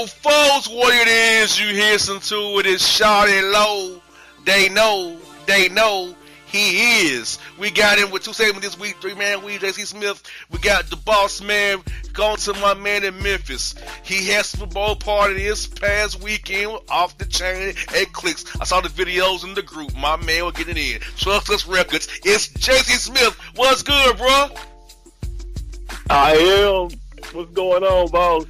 So, folks, what it is you listen to it is Shawty Low. They know, he is. We got him with 2 segments this week, 3-man week, JC Smith. We got the Bossman going to my man in Memphis. He had Super Bowl party this past weekend off the chain at Clicks. I saw the videos in the group. My man was getting in. Trust Us Records. It's JC Smith. What's good, bro? I am. What's going on, boss?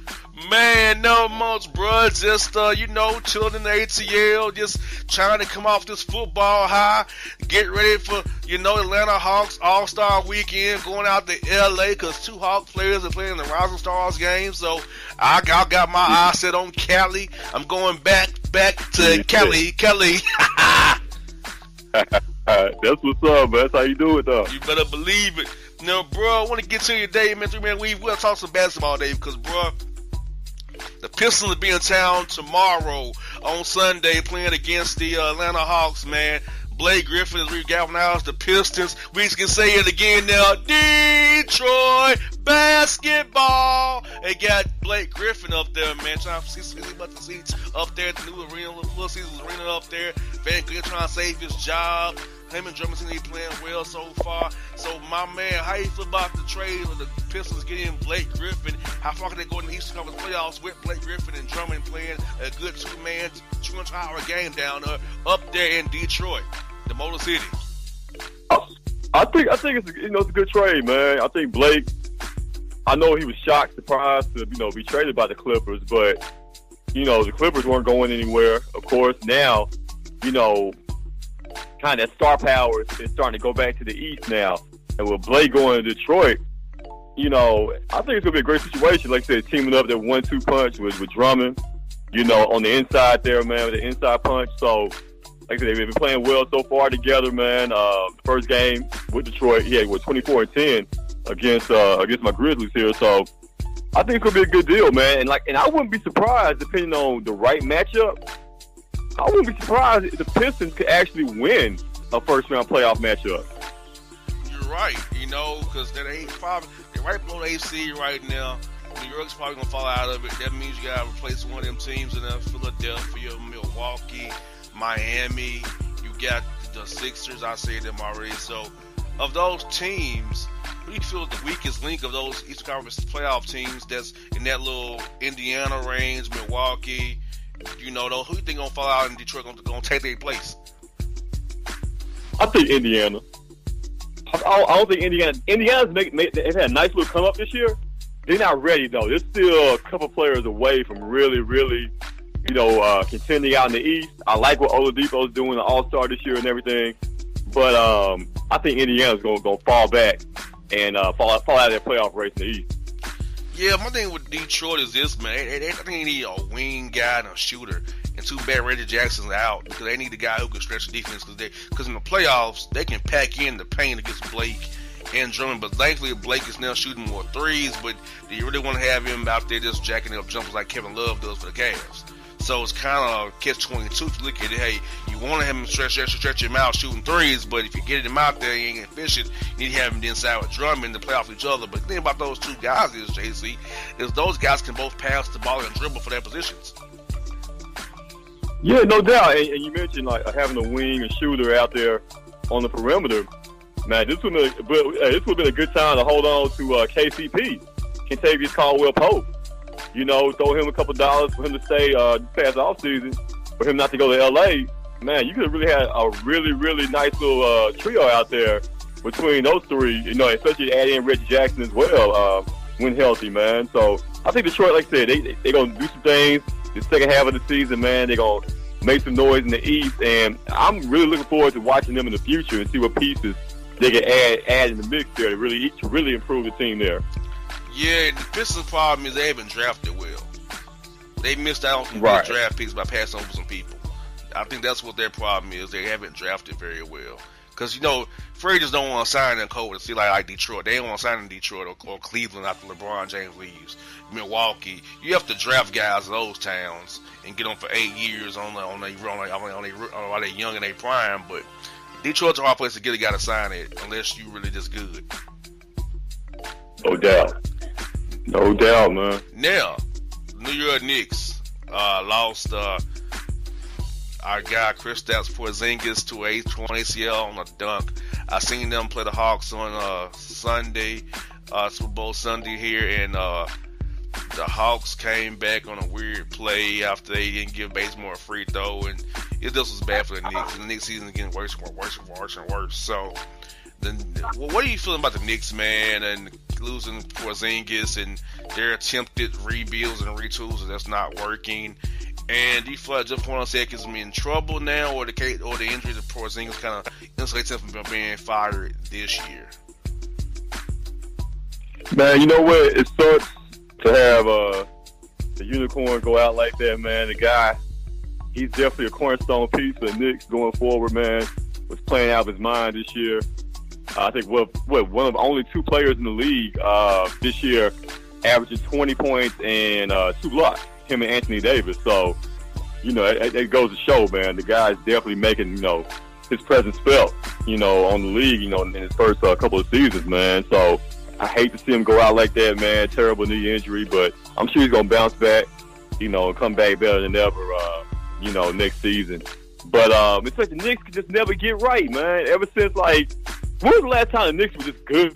Man, not much, bro. Just, chilling in the ATL, just trying to come off this football high, get ready for, Atlanta Hawks All-Star Weekend, going out to L.A. because 2 Hawk players are playing the Rising Stars game. So I got my eyes set on Cali. I'm going back to Cali. That's what's up, man. That's how you do it, though. You better believe it. Now, bro, I want to get to your day, man. 3-man week. We'll talk some basketball today because, bro, the Pistons will be in town tomorrow on Sunday playing against the Atlanta Hawks, man. Blake Griffin is regalvanized the Pistons. We can say it again now. Detroit basketball. They got Blake Griffin up there, man, trying to see about the seats up there at the new arena, Little Caesars Arena up there. Van Gundy trying to save his job. Him and Drummond seem to be playing well so far. So, my man, how you feel about the trade of the Pistons getting Blake Griffin? How far can they go in the Eastern Conference playoffs with Blake Griffin and Drummond playing a good 2-man, 200-hour game down there, up there in Detroit, the Motor City? I think it's it's a good trade, man. I think Blake. I know he was shocked, surprised to be traded by the Clippers, but the Clippers weren't going anywhere. Of course, now kind of star power is starting to go back to the East now. And with Blake going to Detroit, I think it's going to be a great situation. Like I said, teaming up that 1-2 punch with Drummond, on the inside there, man, with the inside punch. So, like I said, they've been playing well so far together, man. First game with Detroit, he had 24-10 against my Grizzlies here. So, I think it's going to be a good deal, man. And I wouldn't be surprised, depending on the right matchup, I wouldn't be surprised if the Pistons could actually win a first-round playoff matchup. You're right, because they're right below the AC right now. New York's probably going to fall out of it. That means you got to replace one of them teams in Philadelphia, Milwaukee, Miami. You got the Sixers. I said them already. So, of those teams, who do you feel is the weakest link of those Eastern Conference playoff teams that's in that little Indiana range, Milwaukee? Who you think gonna fall out in Detroit gonna take their place? I think Indiana. I don't think Indiana. Indiana's they've had a nice little come up this year. They're not ready though. They're still a couple players away from really, contending out in the East. I like what Oladipo's doing, the All-Star this year and everything, but I think Indiana's gonna fall back and fall out of their playoff race in the East. Yeah, my thing with Detroit is this, man. I think they need a wing guy and a shooter. And too bad Reggie Jackson's out because they need a guy who can stretch the defense because in the playoffs, they can pack in the paint against Blake and Drummond. But thankfully, Blake is now shooting more threes, but do you really want to have him out there just jacking up jumpers like Kevin Love does for the Cavs? So it's kind of catch-22 to look at it. Hey, you want to have him stretch him out shooting threes, but if you get him out there, he ain't efficient. You need to have him inside with Drummond to play off each other. But the thing about those two guys is, JC, is those guys can both pass the ball and dribble for their positions. Yeah, no doubt. And you mentioned having a wing and shooter out there on the perimeter. Man, this would have been a good time to hold on to KCP, Kentavious Caldwell-Pope. Throw him a couple dollars for him to stay past the offseason, for him not to go to L.A. Man, you could have really had a really, really nice little trio out there between those three, especially add in Reggie Jackson as well when healthy, man. So I think Detroit, like I said, they're going to do some things the second half of the season, man. They're going to make some noise in the East, and I'm really looking forward to watching them in the future and see what pieces they can add in the mix there to really improve the team there. Yeah, the Pistons' problem is they haven't drafted well. They missed out on some good draft picks by passing over some people. I think that's what their problem is. They haven't drafted very well. Because, Freddie just don't want to sign in cold to see like Detroit. They don't want to sign in Detroit or Cleveland after LeBron James leaves. Milwaukee. You have to draft guys in those towns and get them for 8 years while they're young in their prime. But Detroit's a hard place to get a guy to sign it unless you really just good. No doubt. No doubt, man. Now, New York Knicks. Lost our guy Kristaps Porzingis to a torn ACL on a dunk. I seen them play the Hawks on Sunday, Super Bowl Sunday here, and the Hawks came back on a weird play after they didn't give Bazemore a free throw, and it just was bad for the Knicks. The Knicks season is getting worse and worse. So, what are you feeling about the Knicks, man, and losing Porzingis and their attempted rebuilds and retools, and that's not working? And do you feel like Jeff Hornacek is in trouble now, or the injury to Porzingis kind of insulates him from being fired this year? Man, you know what? It sucks to have the unicorn go out like that, man. The guy, he's definitely a cornerstone piece of the Knicks going forward, man. Was playing out of his mind this year. I think one of the only two players in the league this year averaging 20 points and 2 blocks. Him and Anthony Davis. So, it goes to show, man, the guy's definitely making, his presence felt, on the league, in his first couple of seasons, man. So I hate to see him go out like that, man. Terrible knee injury, but I'm sure he's going to bounce back, and come back better than ever, next season. But it's like the Knicks can just never get right, man. Ever since, when was the last time the Knicks were just good?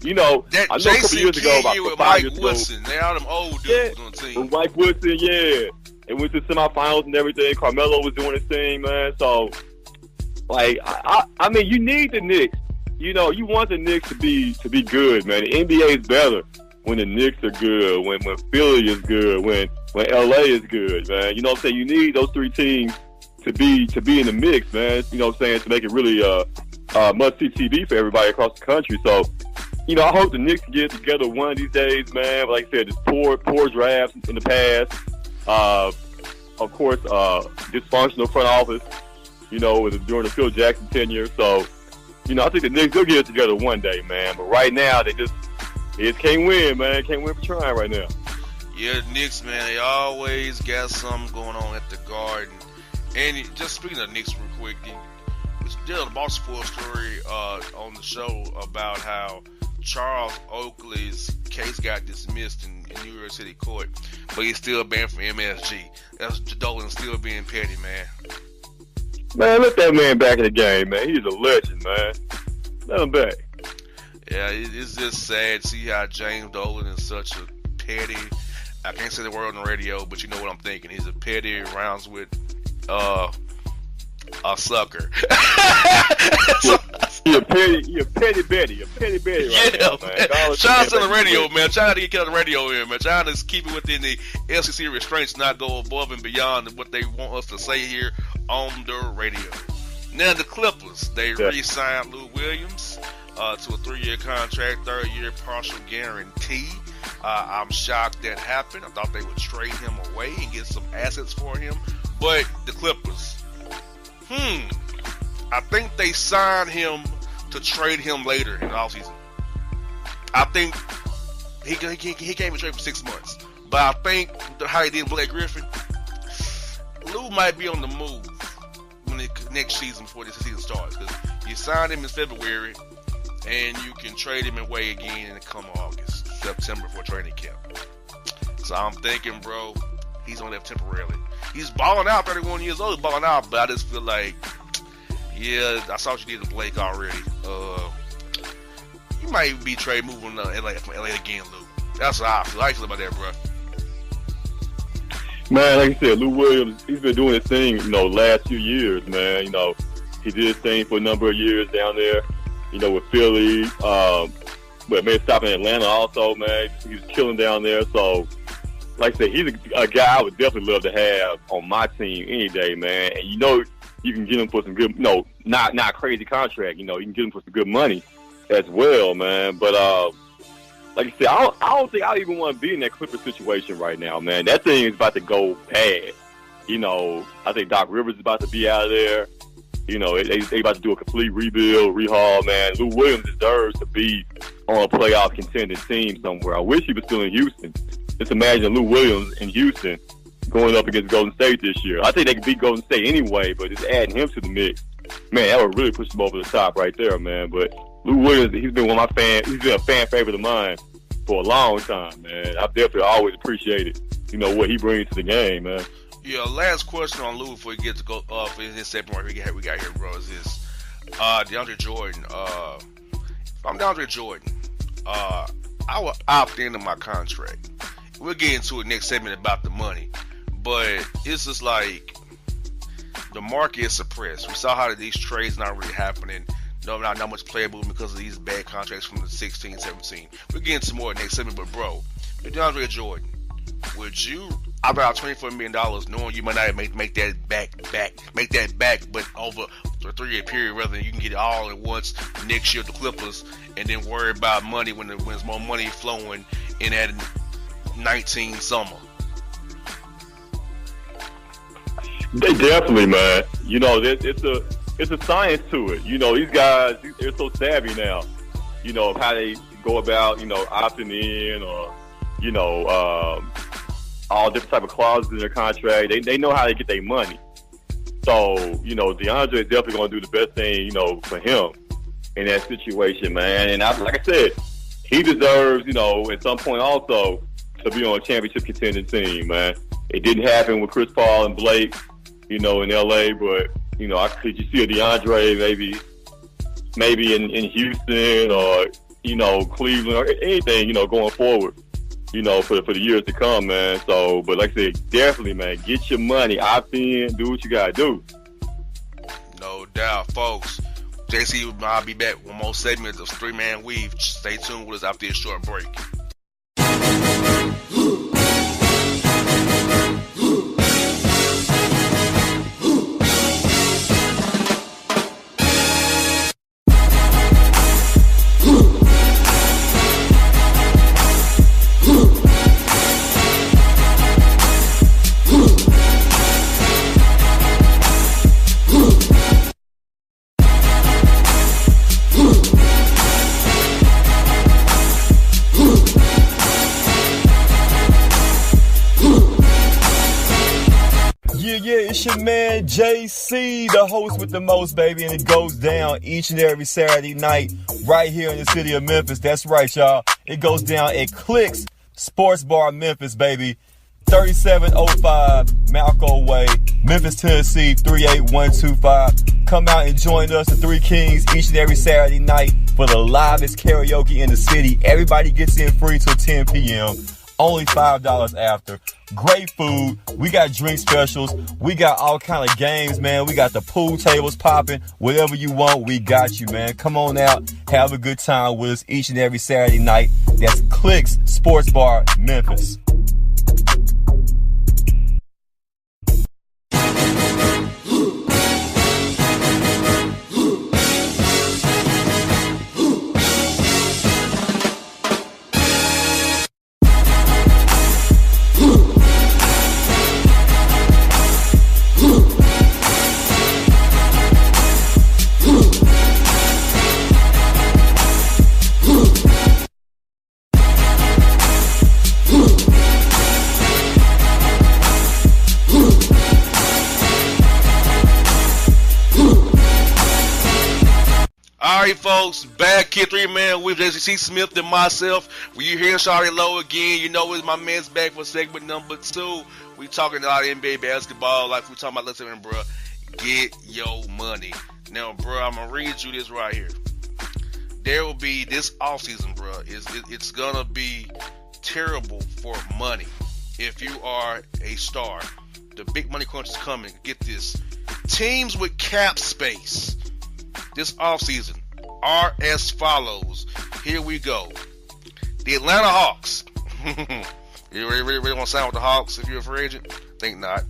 I know a couple years ago, about 5 years ago. Woodson, they're all them old dudes on the team. With Mike Woodson, yeah. They went to semifinals and everything. Carmelo was doing his thing, man. So, I mean, you need the Knicks. You want the Knicks to be good, man. The NBA is better when the Knicks are good, when Philly is good, when LA is good, man. You know what I'm saying? You need those three teams to be in the mix, man. You know what I'm saying? To make it really must-see TV for everybody across the country. So, I hope the Knicks get together one of these days, man. But like I said, just poor drafts in the past. Of course, dysfunctional front office, during the Phil Jackson tenure. So, I think the Knicks will get it together one day, man. But right now, they just can't win, man. Can't win for trying right now. Yeah, the Knicks, man, they always got something going on at the Garden. And just speaking of Knicks real quick, we did a Boston story on the show about how Charles Oakley's case got dismissed in New York City court, but he's still banned from MSG. That's Dolan still being petty, man. Man, let that man back in the game, man. He's a legend, man. Let him back. Yeah, it's just sad to see how James Dolan is such a petty, I can't say the word on the radio, but you know what I'm thinking. He's a petty, rounds with a sucker. He a petty Betty right now, man. Shout out to the radio, man. Trying to get on the radio here, man. Trying to keep it within the SEC restraints, not go above and beyond what they want us to say here on the radio. Now the Clippers, they re-signed Lou Williams to a 3-year contract, 3rd-year partial guarantee. I'm shocked that happened. I thought they would trade him away and get some assets for him. But the Clippers, I think they signed him to trade him later in the offseason. I think he can't even trade for 6 months. But I think how he did Blake Griffin, Lou might be on the move next season before this season starts. Because you signed him in February, and you can trade him away again in come August, September for training camp. So I'm thinking, bro, he's on there temporarily. He's balling out, 31 years old, balling out, but I just feel like, yeah, I saw what you did to Blake already. You might be trade moving to LA from LA again, Lou. That's what I feel. How you feel about that, bro? Man, like I said, Lou Williams, he's been doing his thing, last few years, man. He did his thing for a number of years down there, with Philly. But maybe stopping in Atlanta also, man. He's killing down there. So, like I said, he's a guy I would definitely love to have on my team any day, man. And you can get him for some good, not crazy contract. You can get him for some good money as well, man. But like I said, I don't think I even want to be in that Clippers situation right now, man. That thing is about to go bad. I think Doc Rivers is about to be out of there. They about to do a complete rebuild, rehaul, man. Lou Williams deserves to be on a playoff contending team somewhere. I wish he was still in Houston. Just imagine Lou Williams in Houston going up against Golden State this year. I think they could beat Golden State anyway, but just adding him to the mix, man, that would really push him over the top right there, man. But Lou Williams, he's been a fan favorite of mine for a long time, man. I've definitely always appreciated what he brings to the game, man. Yeah, last question on Lou before we get to go for this segment right we got here, bro, is this. DeAndre Jordan. If I'm DeAndre Jordan, I will opt into my contract. We'll get into it next segment about the money. But it's just like the market is suppressed. We saw how these trades not really happening. Not much player movement because of these bad contracts from the 16, 17. We'll get into more next segment, but bro, DeAndre Jordan, would you opt out $24 million knowing you might not make that back, but over a 3-year period rather than you can get it all at once next year with the Clippers and then worry about money when there's more money flowing in that 19 summer? They definitely, man. It's a science to it. These guys, they're so savvy now. Of how they go about, opting in or, all different type of clauses in their contract. They know how to get their money. So, DeAndre is definitely going to do the best thing, for him in that situation, man. And like I said, he deserves, at some point also to be on a championship contending team, man. It didn't happen with Chris Paul and Blake, in LA, but could you see a DeAndre maybe in Houston or Cleveland or anything going forward, for the years to come, man. So, but like I said, definitely, man, get your money, opt in, do what you gotta do. No doubt, folks. JC, I'll be back with one more segment of 3-Man Weave. Stay tuned with us after this short break. It's your man JC, the host with the most, baby, and it goes down each and every Saturday night right here in the city of Memphis. That's right, y'all. It goes down at Clicks Sports Bar Memphis, baby. 3705 Malco Way, Memphis, Tennessee 38125. Come out and join us, the Three Kings, each and every Saturday night for the livest karaoke in the city. Everybody gets in free till 10 p.m. Only $5 after. Great food. We got drink specials. We got all kind of games, man. We got the pool tables popping. Whatever you want, we got you, man. Come on out. Have a good time with us each and every Saturday night. That's Clicks Sports Bar, Memphis. Alright, folks, back here, 3-Man with JC Smith and myself. When you hear Shawty Low again, it's my man's back for segment number 2. We talking about NBA basketball like we talking about. Listen, bro, get your money. Now, bro, I'm gonna read you this right here. There will be this offseason, bro. It's gonna be terrible for money if you are a star. The big money crunch is coming. Get this: teams with cap space this offseason are as follows. Here we go. The Atlanta Hawks. You really want to sign with the Hawks if you're a free agent? Think not.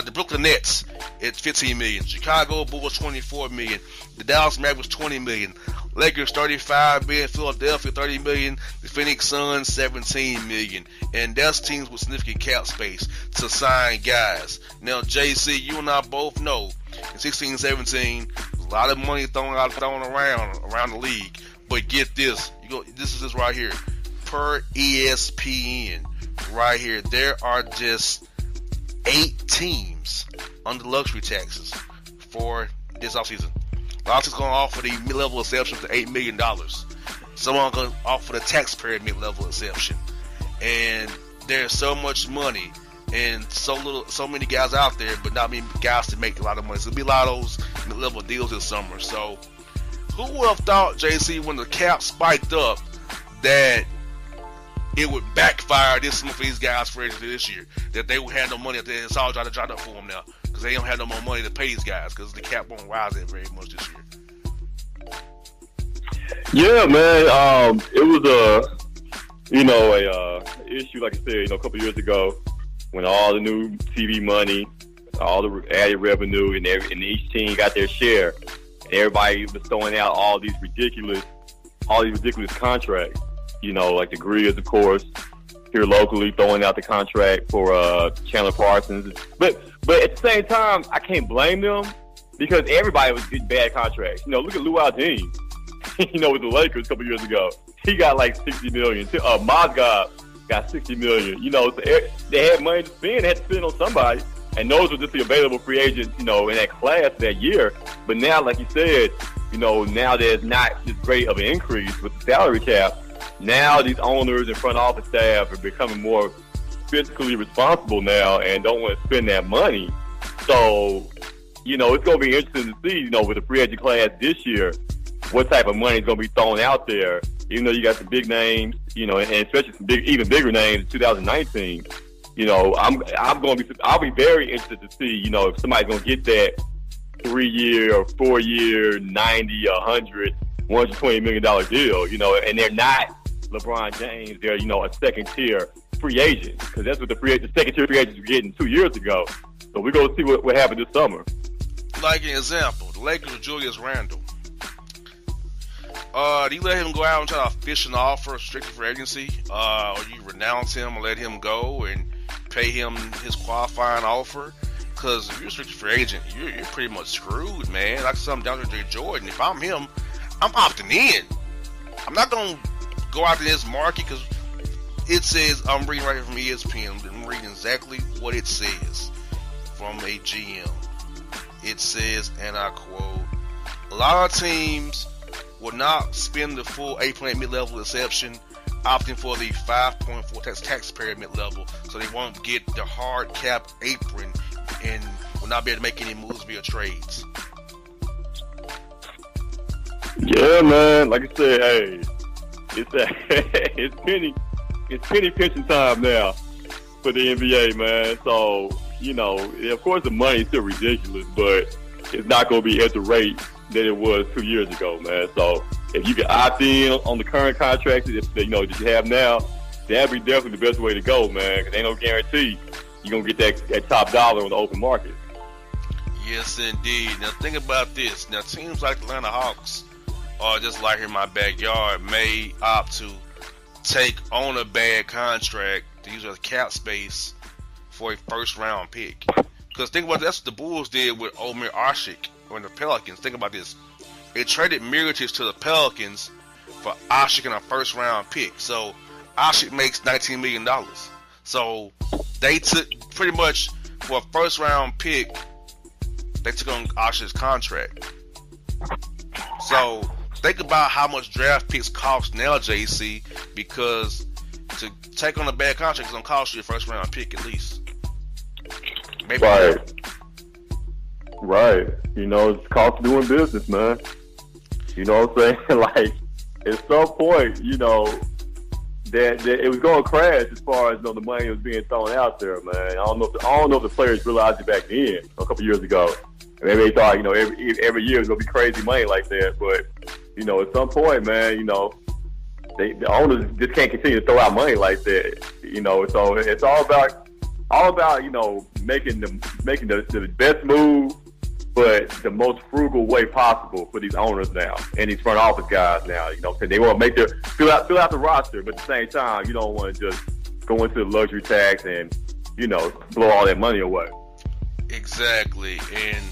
The Brooklyn Nets at $15 million. Chicago Bulls $24 million. The Dallas Mavericks $20 million. Lakers $35 million. Philadelphia $30 million. The Phoenix Suns $17 million. And that's teams with significant cap space to sign guys. Now, JC, you and I both know in 16-17, a lot of money thrown around the league. But get this. This is this right here. Per ESPN, right here, there are just 8 teams under luxury taxes for this offseason. A lot of going to offer the mid-level exception to $8 million. Some are going to offer the taxpayer mid-level exception. And there's so much money and so many guys out there, but not many guys to make a lot of money. So it'll be a lot of those mid-level deals this summer. So who would have thought, JC, when the cap spiked up, that it would backfire this summer for these guys for this year? That they would have no money. It's all trying to dry up for them now because they don't have no more money to pay these guys because the cap won't rise that very much this year. Yeah, man. It was a issue, like I said, a couple years ago when all the new TV money, all the added revenue, and each team got their share. And everybody was throwing out all these ridiculous contracts. Like the Grizz, of course, here locally, throwing out the contract for Chandler Parsons. But at the same time, I can't blame them because everybody was getting bad contracts. Look at Lou Aldine. With the Lakers a couple years ago, he got like $60 million. Mozgov got $60 million. So they had money to spend. They had to spend on somebody, and those were just the available free agents, in that class that year. But now, like you said, now there's not as great of an increase with the salary cap. Now these owners and front office staff are becoming more fiscally responsible now and don't want to spend that money. So, it's going to be interesting to see, with the free agent class this year, what type of money is going to be thrown out there. Even though you got some big names, and especially some even bigger names in 2019. I'll be very interested to see, if somebody's going to get that 3-year or 4-year, 90, 100, $120 million deal, and they're not LeBron James. They're, a second tier free agent because that's what the second tier free agents were getting 2 years ago. So we're going to see what happened this summer. Like an example, the Lakers with Julius Randle. Do you let him go out and try to fish an offer, restricted free agency, or you renounce him and let him go and pay him his qualifying offer? Because if you're a restricted free agent, you're pretty much screwed, man. Like something down to Jay Jordan. If I'm him, I'm opting in. I'm not going to go out to this market because it says, I'm reading right here from ESPN. I'm reading exactly what it says from a GM. It says, and I quote, a lot of teams will not spend the full 8.8 mid-level exception, opting for the 5.4 taxpayer mid-level, so they won't get the hard cap apron and will not be able to make any moves via trades. Yeah, man. Like I said, hey, it's penny pinching time now for the NBA, man. So, of course the money's still ridiculous, but it's not going to be at the rate that it was 2 years ago, man. So if you can opt in on the current contracts that you have now, that'd be definitely the best way to go, man. Because ain't no guarantee you're gonna get that top dollar on the open market. Yes, indeed. Now think about this. Now teams like the Atlanta Hawks, or just like here in my backyard, may opt to take on a bad contract to use as cap space for a first round pick. Because think about that's what the Bulls did with Omer Asik and the Pelicans. Think about this. They traded Mirotic to the Pelicans for Asik and a first round pick. So Asik makes $19 million. So they took pretty much for a first round pick, they took on Asik's contract. So think about how much draft picks cost now, JC, because to take on a bad contract is going to cost you a first round pick at least. Maybe right. Right. It's cost of doing business, man. You know what I'm saying? Like, at some point, that it was going to crash as far as the money was being thrown out there, man. I don't know if the players realized it back then, a couple years ago. Maybe they thought, every year it was going to be crazy money like that. But, at some point, man, the owners just can't continue to throw out money like that. So it's all about making the best move, but the most frugal way possible for these owners now and these front office guys now. Because they want to fill out the roster, but at the same time, you don't want to just go into the luxury tax and blow all that money away. Exactly, and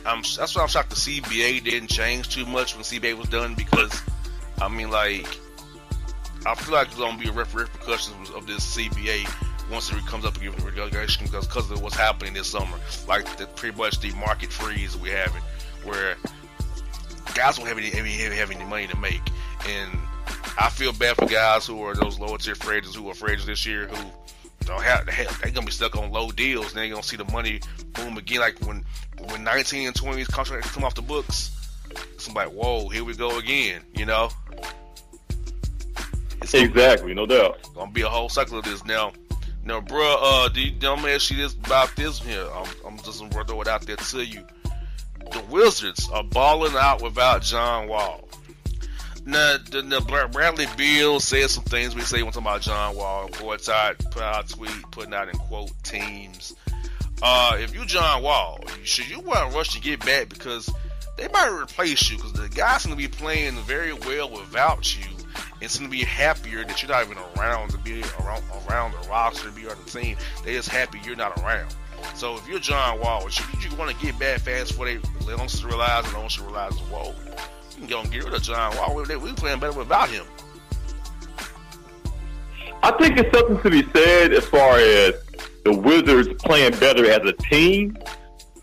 that's why I'm shocked the CBA didn't change too much when CBA was done, because I feel like there's gonna be repercussions of this CBA once it comes up again with regulation because of what's happening this summer. Like pretty much the market freeze we're having, where guys don't have any money to make. And I feel bad for guys who are those lower tier free agents who are free agents this year who they're gonna be stuck on low deals. And they're gonna see the money boom again. Like when 19 and 20s contracts come off the books, somebody, whoa, here we go again. Exactly, no doubt. Gonna be a whole cycle of this now. Now, bro, let me ask you this about this here. I'm just gonna throw it out there to you. The Wizards are balling out without John Wall. Now, the Bradley Beal said some things we say when talking about John Wall. Boy, Todd put out a tweet putting out in quote teams. If you John Wall, you want to rush to get back because they might replace you because the guys going to be playing very well without you. It's going to be happier that you're not even around to be around the roster, to be on the team. They're just happy you're not around. So if you're John Wall, you want to get back fast before they don't realize and don't realize, whoa, we can go and get rid of John Wall. We playing better without him. I think it's something to be said as far as the Wizards playing better as a team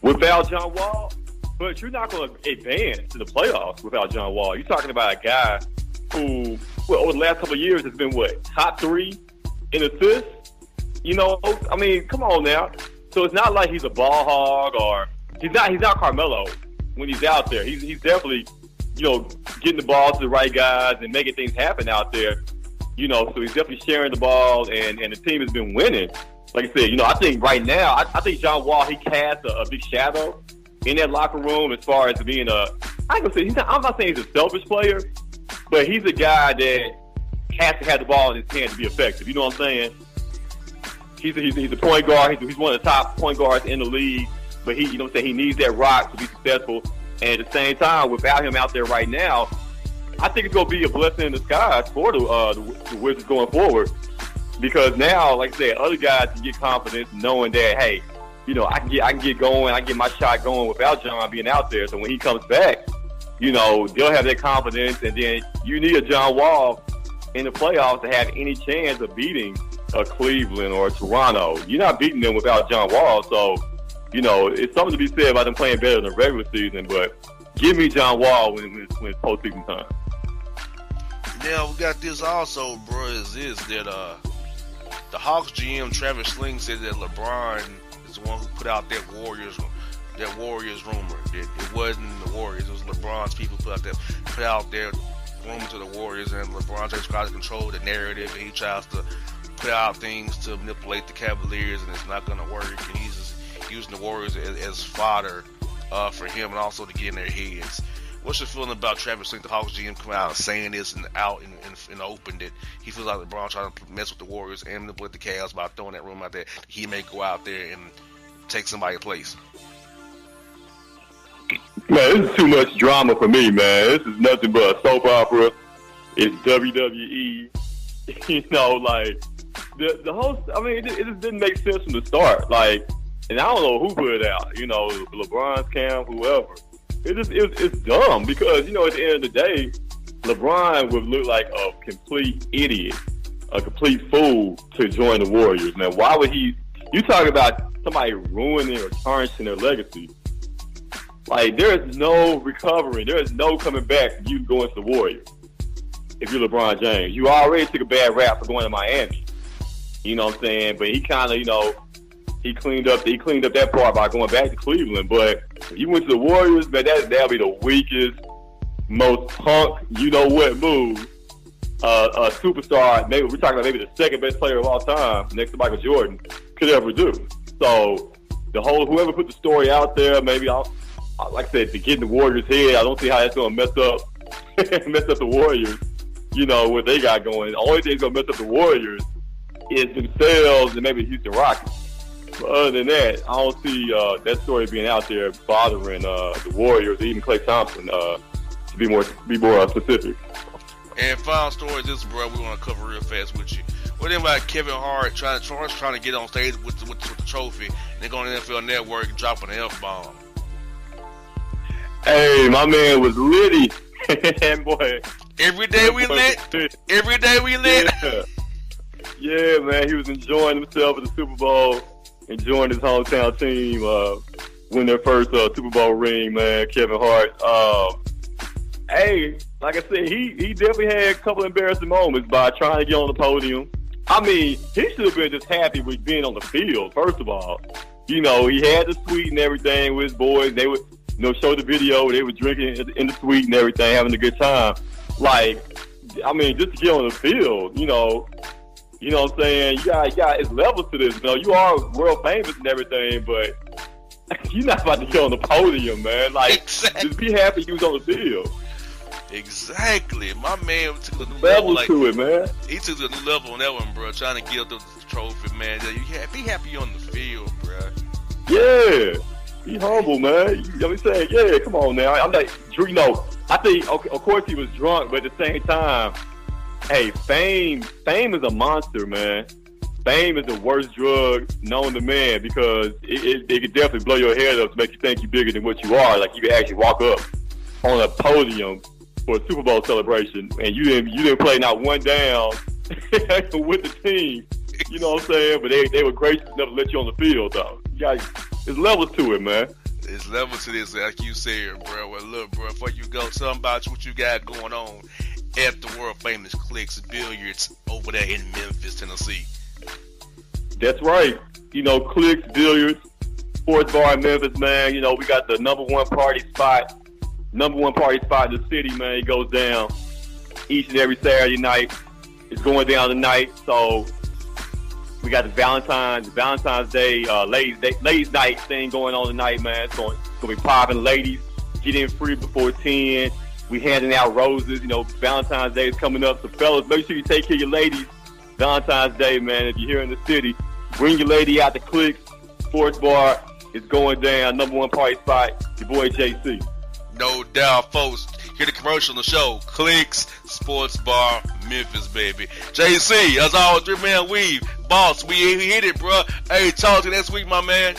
without John Wall, but you're not going to advance to the playoffs without John Wall. You're talking about a guy who, over the last couple of years has been top 3 in assists. I mean, come on now. So it's not like he's a ball hog or he's not Carmelo when he's out there. He's definitely, getting the ball to the right guys and making things happen out there. So he's definitely sharing the ball and the team has been winning. Like I said, I think right now, I think John Wall, he casts a big shadow in that locker room as far as being I'm not saying he's a selfish player, but he's a guy that has to have the ball in his hand to be effective. You know what I'm saying? He's a point guard. He's one of the top point guards in the league. But he needs that rock to be successful. And at the same time, without him out there right now, I think it's going to be a blessing in disguise for the Wizards going forward. Because now, like I said, other guys can get confidence knowing that, hey, I can get going, I can get my shot going without John being out there. So when he comes back, they'll have that confidence. And then you need a John Wall in the playoffs to have any chance of beating a Cleveland or Toronto. You're not beating them without John Wall. So, it's something to be said about them playing better in the regular season. But give me John Wall when it's postseason time. Now, we got this also, bro, is that the Hawks GM, Travis Sling, said that LeBron is the one who put out that Warriors rumor. That it wasn't the Warriors, it was LeBron's people put out their rumor to the Warriors, and LeBron tries to control the narrative, and he tries to put out things to manipulate the Cavaliers, and it's not going to work, and he's just using the Warriors as fodder for him and also to get in their heads. What's your feeling about Travis Sling, the Hawks GM, coming out and saying this and out in open that he feels like LeBron trying to mess with the Warriors and manipulate the Cavs by throwing that rumor out there he may go out there and take somebody's place? Man, this is too much drama for me, man. This is nothing but a soap opera. It's WWE. The whole, it just didn't make sense from the start. And I don't know who put it out. LeBron's camp, whoever. It's dumb because, at the end of the day, LeBron would look like a complete idiot, a complete fool to join the Warriors. Man, why would he? You talk about somebody ruining or tarnishing their legacy. There is no recovering. There is no coming back from you going to the Warriors. If you're LeBron James, you already took a bad rap for going to Miami. You know what I'm saying? But he kind of, he cleaned up that part by going back to Cleveland. But if you went to the Warriors, man, that'll be the weakest, most punk, move a superstar. Maybe we're talking about maybe the second best player of all time, next to Michael Jordan, could ever do. So whoever put the story out there, maybe like I said, to get in the Warriors' head, I don't see how that's going to mess up the Warriors. What they got going. The only thing that's going to mess up the Warriors is themselves and maybe the Houston Rockets. But other than that, I don't see that story being out there bothering the Warriors or even Klay Thompson to be more specific. And final story is this, bro. We want to cover real fast with you. What do you think about Kevin Hart trying to get on stage with the trophy and then going to the NFL Network and dropping an F-bomb? Hey, my man was litty. And boy, every day we lit. Every day we lit. Yeah, man, he was enjoying himself at the Super Bowl, enjoying his hometown team win their first Super Bowl ring, man. Kevin Hart. Hey, like I said, he definitely had a couple embarrassing moments by trying to get on the podium I mean, he should have been just happy with being on the field, first of all. You know, he had the suite and everything with his boys. They would, show the video. They were drinking in the suite and everything, having a good time. Like, I mean, just to get on the field, you know what I'm saying? You got it's levels to this. You are world famous and everything, but you're not about to get on the podium, man. Like, Just be happy you was on the field. Exactly. My man took a new level level to it, man. He took a new level on that one, bro. Trying to get the trophy, man. Be happy on the field, bro. Yeah. Be humble, man. You know what I'm saying? Yeah, come on now. I'm like, I think, okay, of course he was drunk, but at the same time, hey, fame is a monster, man. Fame is the worst drug known to man because it could definitely blow your head up to make you think you're bigger than what you are. Like, you could actually walk up on a podium for a Super Bowl celebration, and you didn't play not one down with the team. You know what I'm saying? But they were gracious enough to let you on the field, though. There's levels to it, man. There's levels to this, like you said, bro. Well, look, bro, before you go, tell them about what you got going on at the world famous Clicks Billiards over there in Memphis, Tennessee. That's right. Clicks Billiards, sports bar in Memphis, man. We got the number one party spot in the city, man. It goes down each and every Saturday night. It's going down tonight, so we got the Valentine's Day, ladies night thing going on tonight, man. It's going to be popping. Ladies, get in free before 10. We handing out roses. Valentine's Day is coming up. So, fellas, make sure you take care of your ladies. Valentine's Day, man. If you're here in the city, bring your lady out to Clicks Sports Bar. It's going down. Number one party spot. Your boy, JC. No doubt, folks. Hear the commercial on the show. Clicks Sports Bar, Memphis, baby. JC, as always, 3-Man Weave. Boss, we hit it, bro. Hey, talk to you next week, my man.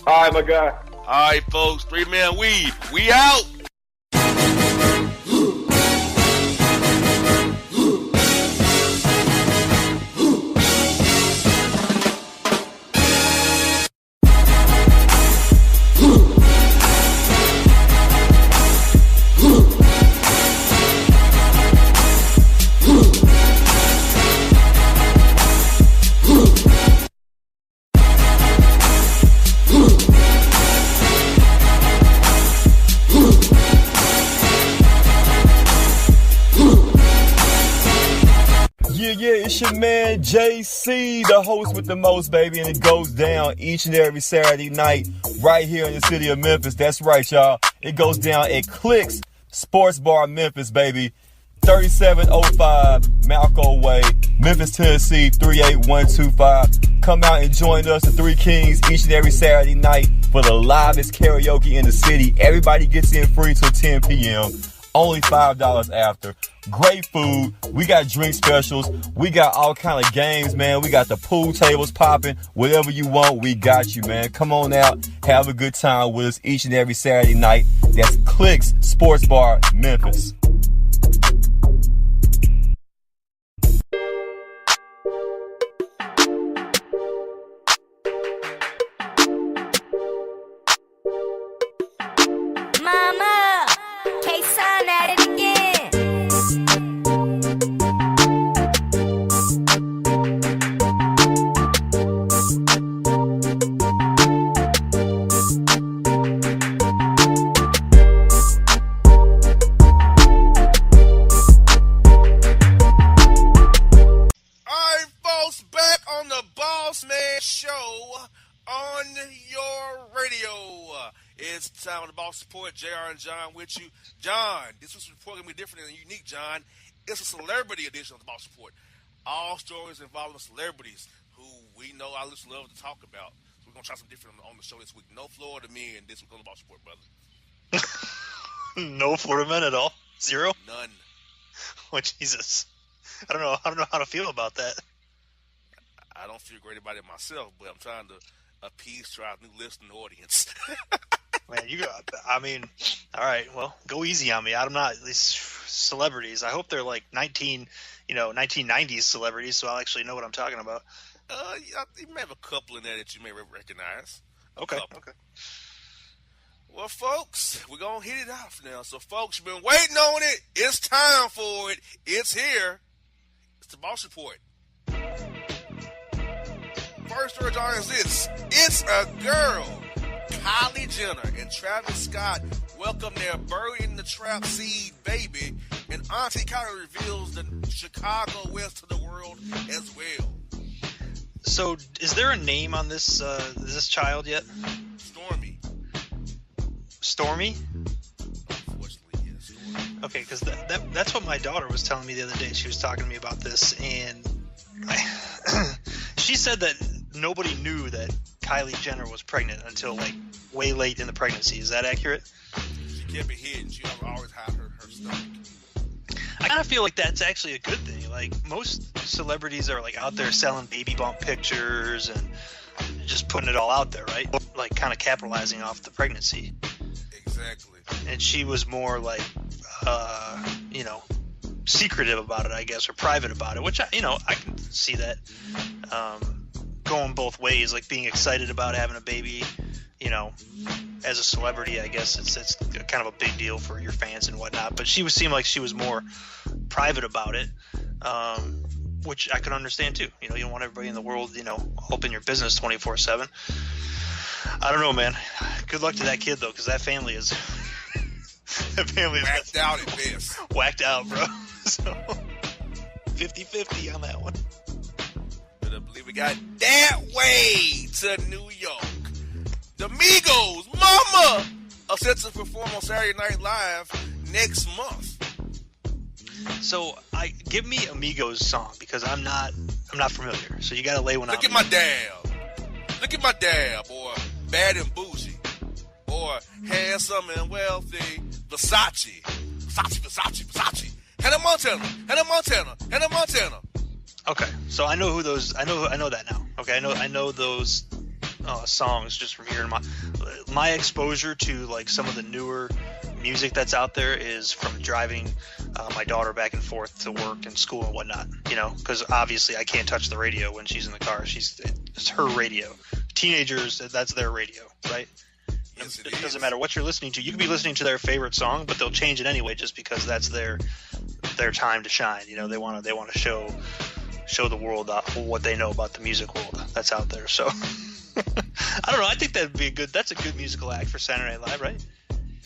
All right, my guy. All right, folks. 3-Man Weave. We out. It's your man JC, the host with the most, baby, and it goes down each and every Saturday night right here in the city of Memphis. That's right, y'all. It goes down at Clicks Sports Bar, Memphis, baby. 3705 Malco Way, Memphis, Tennessee, 38125. Come out and join us, the Three Kings, each and every Saturday night for the livest karaoke in the city. Everybody gets in free till 10 p.m. Only $5 after. Great food. We got drink specials. We got all kind of games, man. We got the pool tables popping. Whatever you want, we got you, man. Come on out. Have a good time with us each and every Saturday night. That's Clicks Sports Bar, Memphis. Mama, K-Sign at it again. Bossman Show on your radio. It's time on the Boss Support. JR and John with you. John, this was going to be different and unique, John. It's a celebrity edition of the Boss Support. All stories involving celebrities who we know our listeners love to talk about. So we're going to try something different on the show this week. No Florida men this week on the Boss Support, brother. No Florida men at all? Zero? None. Oh, Jesus. I don't know how to feel about that. I don't feel great about it myself, but I'm trying to appease to our new listening audience. Man, all right, well, go easy on me. I'm not these celebrities. I hope they're like 1990s celebrities, so I'll actually know what I'm talking about. You may have a couple in there that you may recognize. Okay. Well, folks, we're going to hit it off now. So, folks, you've been waiting on it. It's time for it. It's here. It's the Boss Report. First story is this. It's a girl. Kylie Jenner and Travis Scott welcome their Bird in the Trap seed baby, and Auntie Kylie reveals the Chicago West to the world as well. So, is there a name on this child yet? Stormy. Stormy? Unfortunately, yes. Stormy. Okay, because that's what my daughter was telling me the other day. She was talking to me about this, and she said that nobody knew that Kylie Jenner was pregnant until like way late in the pregnancy. Is that accurate? She kept it hidden. She always had her stomach. I kind of feel like that's actually a good thing. Like, most celebrities are like out there selling baby bump pictures and just putting it all out there, right? Like, kind of capitalizing off the pregnancy. Exactly. And she was more like, secretive about it, I guess, or private about it, which I can see that going both ways, like being excited about having a baby, as a celebrity. I guess it's kind of a big deal for your fans and whatnot, but she seemed like she was more private about it, which I can understand too. You don't want everybody in the world, all up in your business 24/7. I don't know, man. Good luck to that kid though, because that family is whacked out at best. Whacked out, bro. So 50-50 on that one. But I believe we got that way to New York. The Migos, Mama, are set to perform on Saturday Night Live next month. So, give me Amigos song because I'm not familiar. So you got to lay one out. Look at my dab. Look at my dab, or Bad and Bougie, or Handsome and Wealthy, Versace. Hannah Montana. Okay, so I know who those. I know that now. Okay, I know those songs just from hearing my exposure to like some of the newer music that's out there is from driving my daughter back and forth to work and school and whatnot. Because obviously I can't touch the radio when she's in the car. It's her radio. Teenagers, that's their radio, right? Yes, it doesn't matter what you're listening to. You could be listening to their favorite song, but they'll change it anyway just because that's their time to shine. They want to show the world what they know about the music world that's out there. So I don't know. I think that's a good musical act for Saturday Night Live, right?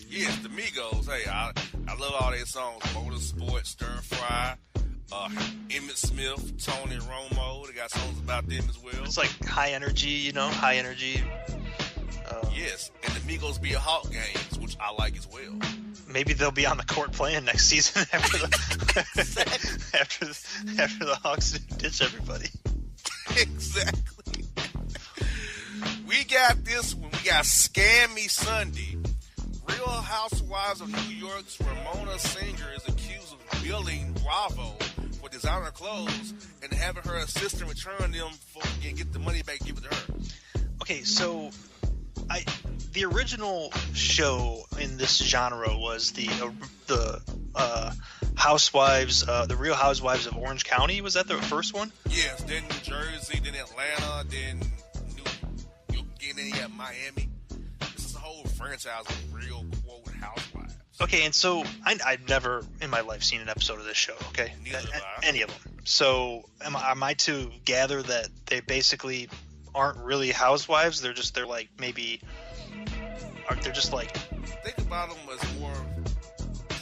Yes, the Migos. Hey, I love all their songs. Motorsport, Stir Fry, Emmett Smith, Tony Romo. They got songs about them as well. It's like high energy, high energy. Yes, and the Migos be at Hawk games, which I like as well. Maybe they'll be on the court playing next season after the Hawks ditch everybody. Exactly. We got this one. We got Scam Me Sunday. Real Housewives of New York's Ramona Singer is accused of billing Bravo for designer clothes and having her assistant return them and get the money back and give it to her. Okay, so the original show in this genre was the Housewives, the Real Housewives of Orange County. Was that the first one? Yes, then New Jersey, then Atlanta, then Miami. This is a whole franchise of real quote housewives. Okay, and so I've never in my life seen an episode of this show. Okay, any of them. So am I to gather that they basically aren't really housewives? They're like maybe. They're just like. Think about them as more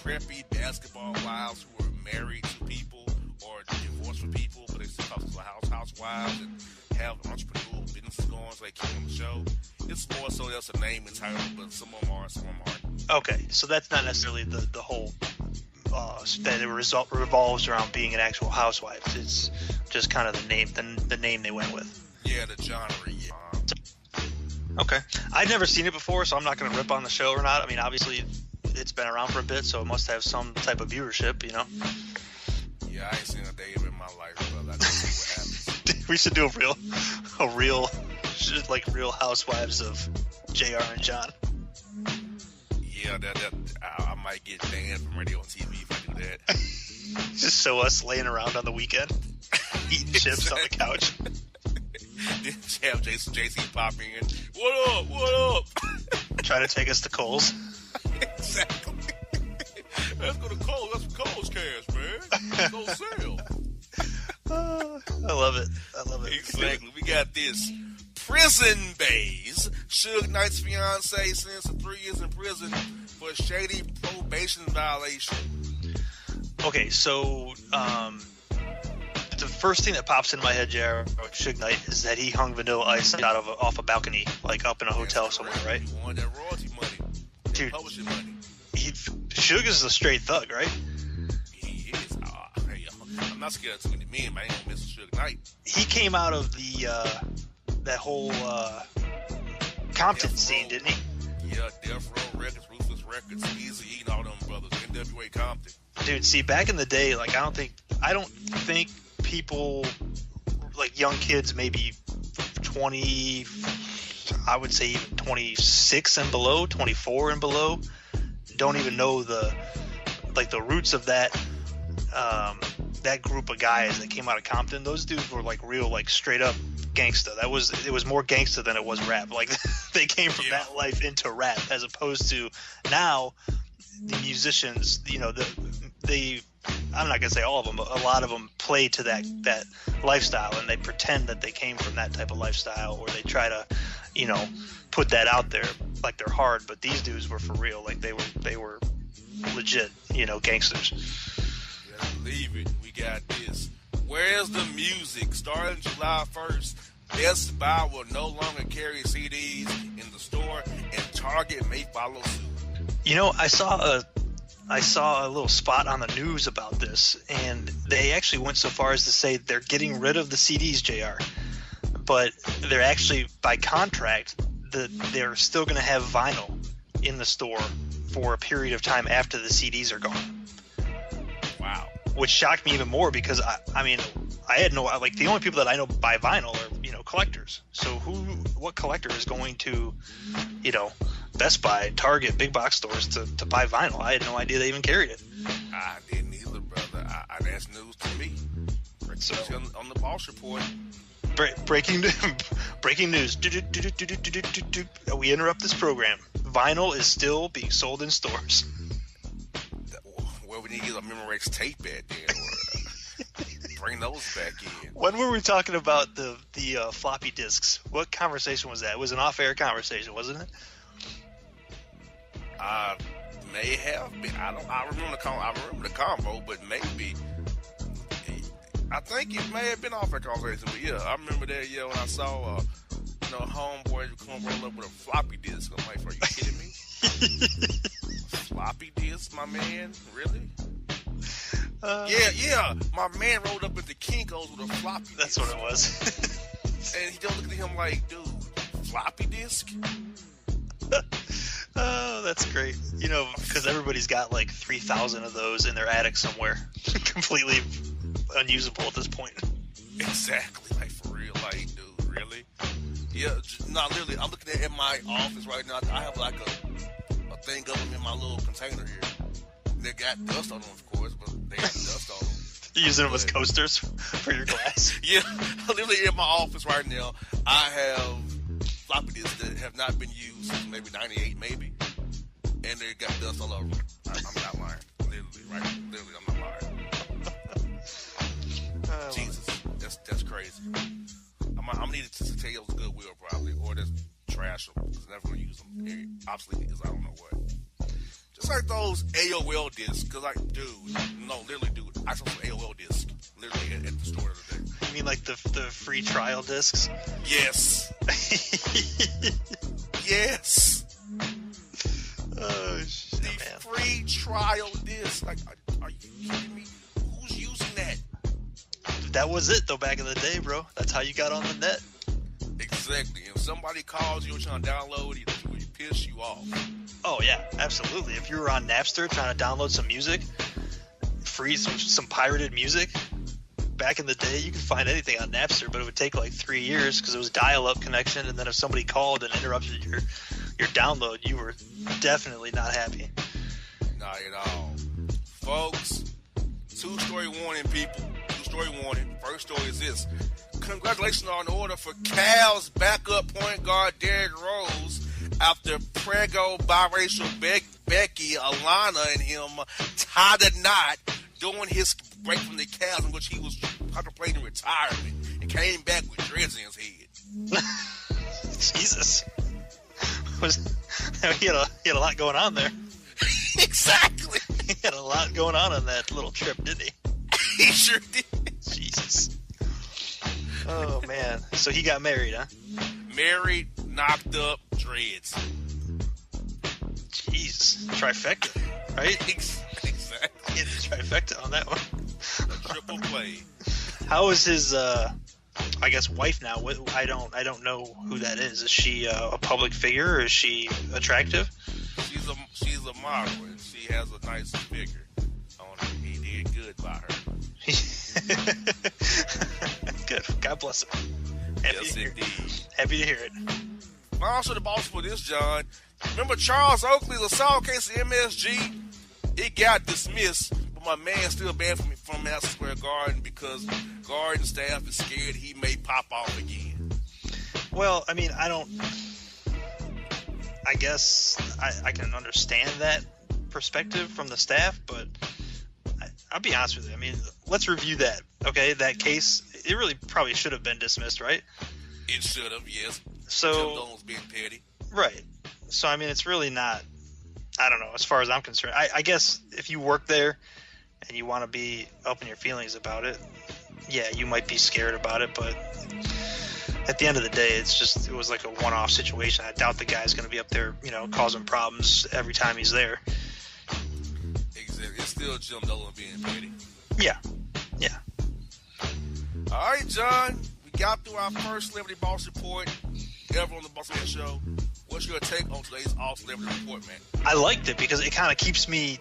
preppy basketball wives who are married to people or divorced from people, but they still call themselves housewives and have entrepreneurial businesses going, so they keep on the show. It's more so that's a name and title, but some of them are, some of them aren't. Okay, so that's not necessarily the whole that it revolves around being an actual housewife. It's just kind of the name they went with. Yeah, the genre. Yeah. Okay, I'd never seen it before, so I'm not going to rip on the show or not. I mean, obviously, it's been around for a bit, so it must have some type of viewership, Yeah, I ain't seen a day in my life, but I just see what happens. We should do a real Housewives of JR and John. Yeah, that I might get banned from radio and TV if I do that. Just show us laying around on the weekend, eating chips on the couch. Then have JC pop in. What up? Trying to take us to Kohl's. Exactly. Let's go to Kohl's. That's some Kohl's cash, man. Let's go sell. I love it. Exactly. We got this. Prison Bays. Suge Knight's fiance sentenced to 3 years in prison for shady probation violation. Okay, so the first thing that pops in my head, Jared, about Suge Knight is that he hung Vanilla Ice off a balcony, like up in a hotel somewhere, right? He wanted that royalty money. Dude, Publishing money. Suge is a straight thug, right? He is. Hey, I'm not scared of too many men, man. I ain't gonna miss Suge Knight. He came out of that whole Compton scene, didn't he? Yeah, Death Row Records, Ruthless Records, Easy and all them brothers, NWA Compton. Dude, see, back in the day, like I don't think people, like young kids, maybe 20, I would say even 26 and below, 24 and below, don't even know the roots of that group of guys that came out of Compton. Those dudes were like real, like straight up gangsta. It was more gangsta than it was rap. Like they came from that life into rap, as opposed to now the musicians, you know, I'm not gonna say all of them, but a lot of them play to that lifestyle, and they pretend that they came from that type of lifestyle, or they try to, you know, put that out there like they're hard. But these dudes were for real, like they were legit, you know, gangsters. You gotta believe it. We got this. Where's the music? Starting July 1st, Best Buy will no longer carry CDs in the store, and Target may follow suit. You know, I saw a little spot on the news about this, and they actually went so far as to say they're getting rid of the CDs, JR. But they're actually, by contract, they're still going to have vinyl in the store for a period of time after the CDs are gone. Wow. Which shocked me even more, because I mean, I had the only people that I know buy vinyl are, you know, collectors. So what collector is going to, you know, Best Buy, Target, big box stores to buy vinyl? I had no idea they even carried it. I didn't either, brother. That's news to me. So, on the Boss Report. Breaking news. We interrupt this program. Vinyl is still being sold in stores. Well, we need to get a Memorex tape at then, or bring those back in. When were we talking about the floppy disks? What conversation was that? It was an off-air conversation, wasn't it? May have been. I remember the convo, but maybe. I think it may have been off that conversation, but yeah, I remember that. Yeah, when I saw, homeboys come roll up with a floppy disk, I'm like, "Are you kidding me? Floppy disk, my man? Really?" Yeah. My man rolled up into Kinko's with a floppy disk. That's what it was. And he just looked at him like, "Dude, floppy disk?" Oh, that's great. You know, because everybody's got like 3,000 of those in their attic somewhere, completely unusable at this point. Exactly, like for real, like, dude, really? Yeah, not literally. I'm looking at my office right now. I have like a thing of them in my little container here. They got dust on them, of course, but they got dust on them. You using them as coasters for your glass? Yeah, literally in my office right now, I have floppy disks that have not been used since maybe 98, maybe, and they got dust all over them. I'm not lying. Literally, I'm not lying. Jesus, that's crazy. I'm gonna need to take those to Goodwill probably, or just trash them, because I'm never gonna use them. Obsolete is I don't know what. Just like those AOL discs, because like, dude, I saw some AOL discs literally at the store the other day. You mean like the free trial discs? Yes. Yes. Oh shit, man. Free trial disc. Like, are you kidding me? Who's using that? That was it though back in the day, bro. That's how you got on the net. Exactly. If somebody calls you and trying to download it, it would piss you off. Oh yeah, absolutely. If you were on Napster trying to download some music, some pirated music, back in the day you could find anything on Napster, but it would take like 3 years because it was dial-up connection, and then if somebody called and interrupted your download, you were definitely not happy. Not at all. Folks, two-story warning, people. Two-story warning. First story is this. Congratulations are in order for Cal's backup point guard Derrick Rose after prego biracial Becky, Alana, and him tied a knot during his break from the Cavs, in which he was contemplating retirement and came back with dreads in his head. Jesus. He had a lot going on there. Exactly. He had a lot going on that little trip, didn't he? He sure did. Jesus. Oh, man. So he got married, huh? Married, knocked up, dreads. Jeez. Trifecta, right? Exactly. He had the trifecta on that one. Triple play. How is his, I guess, wife now? I don't know who that is. Is she a public figure, or is she attractive? She's a model, and she has a nice figure on her. He did good by her. Good. God bless him. Yes, indeed. Happy to hear it. Also, the boss for this, John. Remember Charles Oakley's assault case at MSG? It got dismissed, but my man still banned from Madison Square Garden because Garden staff is scared he may pop off again. Well, I mean, I guess I can understand that perspective from the staff, but I'll be honest with you. I mean, let's review that, okay? That case, it really probably should have been dismissed, right? It should have, yes. So, Tim Dolan was being petty. Right. So, I mean, it's really not, I don't know, as far as I'm concerned. I guess if you work there and you want to be open your feelings about it, yeah, you might be scared about it, but at the end of the day, it was like a one-off situation. I doubt the guy's going to be up there, causing problems every time he's there. Exactly. It's still Jim Dolan being petty. Yeah. All right, John. We got through our first Celebrity Boss Report ever on the Bossman Show. What's your take on today's All Celebrity Report, man? I liked it because it kind of keeps me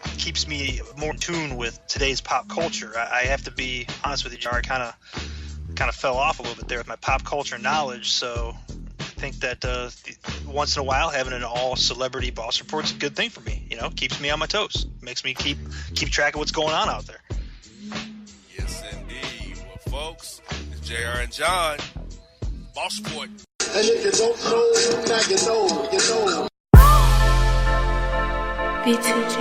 more in tune with today's pop culture. I have to be honest with you, Jar. I kind of fell off a little bit there with my pop culture knowledge. So I think that once in a while having an all celebrity boss report is a good thing for me. Keeps me on my toes, makes me keep track of what's going on out there. Yes, indeed. Well, folks, it's JR and John, Boss Report. And if you don't know, now you know. B2J.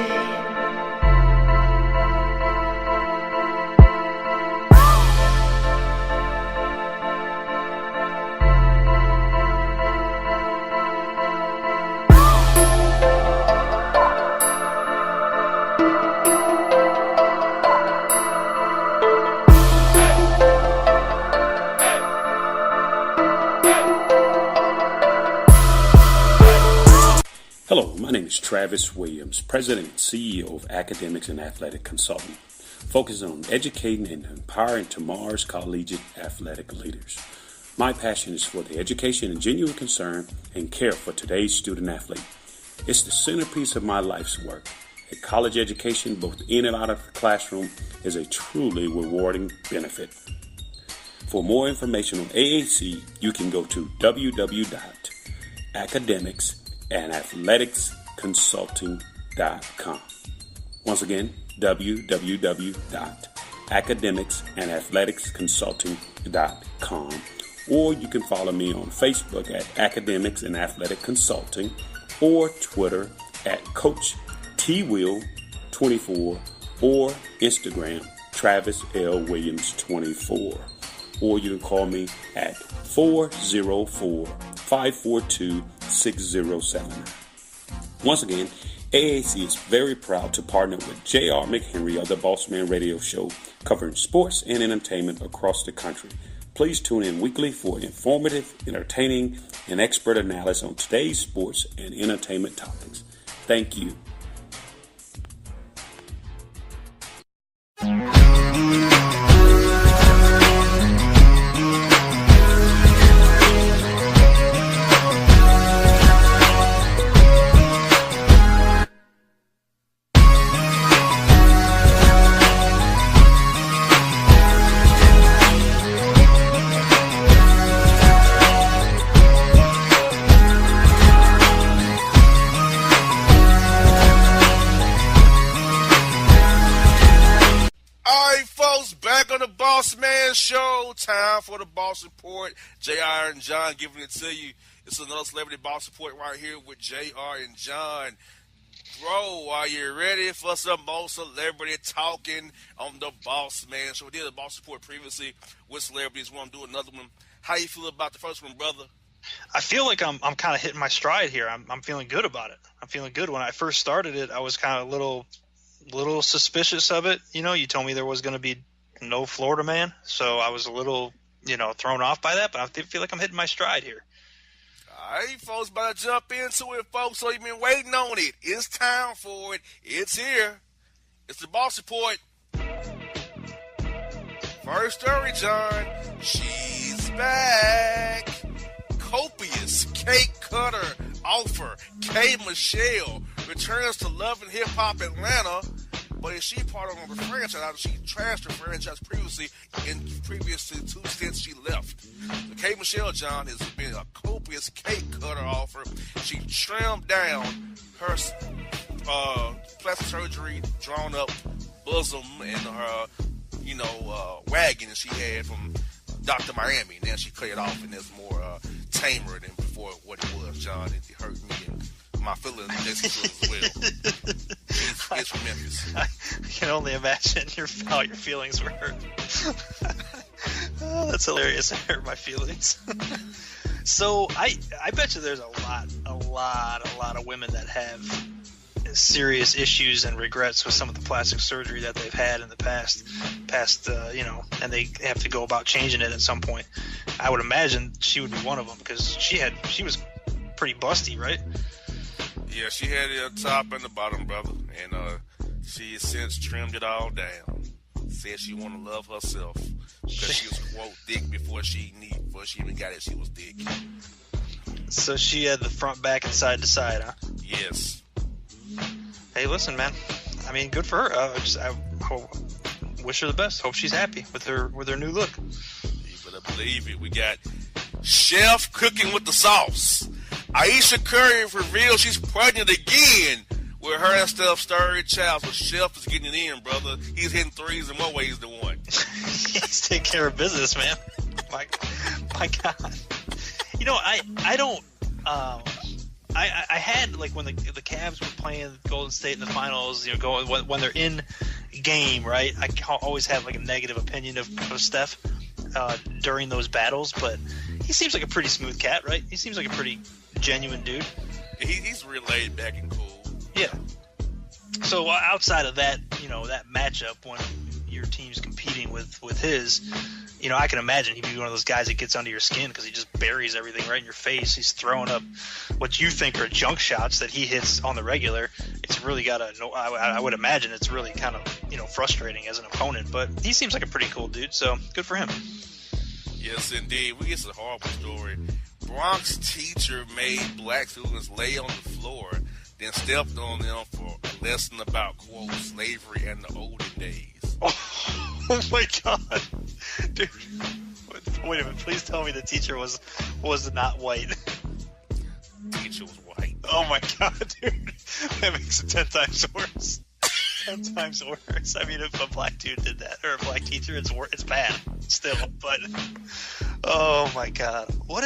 Hello, my name is Travis Williams, President and CEO of Academics and Athletic Consulting, focusing on educating and empowering tomorrow's collegiate athletic leaders. My passion is for the education and genuine concern and care for today's student athlete. It's the centerpiece of my life's work. A college education, both in and out of the classroom, is a truly rewarding benefit. For more information on AAC, you can go to www.academicsandathleticsconsulting.com. Once again, www.academicsandathleticsconsulting.com. Or you can follow me on Facebook at Academics and Athletic Consulting, or Twitter at Coach TWill24, or Instagram Travis L. Williams 24. Or you can call me at 404-542-6079. Once again, AAC is very proud to partner with J.R. McHenry of the Bossman Radio Show, covering sports and entertainment across the country. Please tune in weekly for informative, entertaining, and expert analysis on today's sports and entertainment topics. Thank you. Bossman Show, time for the Boss Report. JR and John giving it to you. It's another Celebrity Boss Report right here with JR and John. Bro, are you ready for some more celebrity talking on the Bossman Show? We did a Boss Report previously with celebrities. We want to do another one. How you feel about the first one, brother? I feel like I'm kind of hitting my stride here. I'm feeling good about it. I'm feeling good. When I first started it, I was kind of a little suspicious of it. You know, you told me there was going to be no Florida man, so I was a little, thrown off by that. But I feel like I'm hitting my stride here. All right, folks, about to jump into it, folks. So you've been waiting on it. It's time for it. It's here. It's the Boss Report. First story, John. She's back. Copious cake cutter offer. K. Michelle returns to Love and Hip Hop Atlanta. But is she part of the franchise? She trashed her franchise previously previous to 2 stints she left. So K. Michelle, John, has been a copious cake cutter offer. She trimmed down her plastic surgery drawn up bosom and her, wagon that she had from Dr. Miami. Now she cut it off and it's more tamer than before what it was, John. It hurt me and my feelings as well. It's from Memphis. I can only imagine how your feelings were hurt. Oh, that's hilarious. It hurt my feelings. So I bet you there's a lot of women that have serious issues and regrets with some of the plastic surgery that they've had in the past, and they have to go about changing it at some point. I would imagine she would be one of them because she was pretty busty, right? Yeah, she had the top and the bottom, brother, and she has since trimmed it all down. Said she want to love herself because she was, quote, thick before she even got it. She was thick. So she had the front, back, and side to side, huh? Yes. Hey, listen, man. I mean, good for her. I wish her the best. Hope she's happy with her new look. You better believe it. We got Chef cooking with the sauce. Aisha Curry reveals she's pregnant again with her and Steph's third child. So Chef is getting it in, brother. He's hitting threes in more ways than one. He's taking care of business, man. My God. I don't. I had, like, when the Cavs were playing Golden State in the finals, when they're in game, right? I always have like a negative opinion of Steph during those battles, but he seems like a pretty smooth cat, right? He seems like a pretty genuine dude. He's real laid back and cool. Yeah. So outside of that, that matchup when your team's competing with his, I can imagine he'd be one of those guys that gets under your skin because he just buries everything right in your face. He's throwing up what you think are junk shots that he hits on the regular. It's really I would imagine it's really kind of, frustrating as an opponent. But he seems like a pretty cool dude, so good for him. Yes, indeed. We get to the horrible story. Bronx teacher made black students lay on the floor, then stepped on them for a lesson about, quote, slavery and the olden days. Oh my God. Dude. Wait a minute. Please tell me the teacher was not white. Teacher was white. Oh my God, dude. That makes it 10 times worse. 10 times worse. I mean, if a black dude did that, or a black teacher, it's bad still, but oh my God. What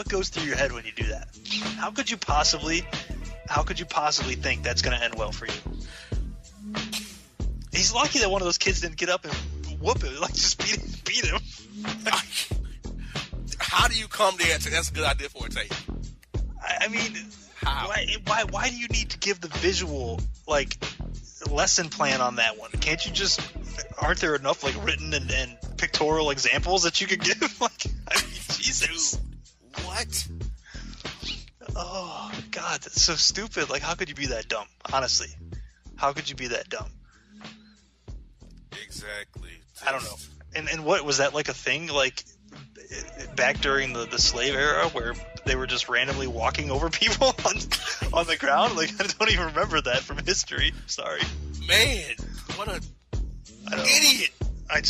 goes through your head when you do that? How could you possibly think that's going to end well for you? He's lucky that one of those kids didn't get up and whoop him, like just beat him. How do you come there and say that's a good idea for a tape? I mean, how? Why do you need to give the visual, like, lesson plan on that one? Can't you just, aren't there enough, like, written and pictorial examples that you could give? Like, I mean, Jesus. Dude, what? Oh, God, that's so stupid. Like, how could you be that dumb? Honestly. How could you be that dumb? Exactly. I don't know. And what, was that like a thing, like, back during the slave era where they were just randomly walking over people on the ground? Like, I don't even remember that from history. Sorry. Man, what an idiot. I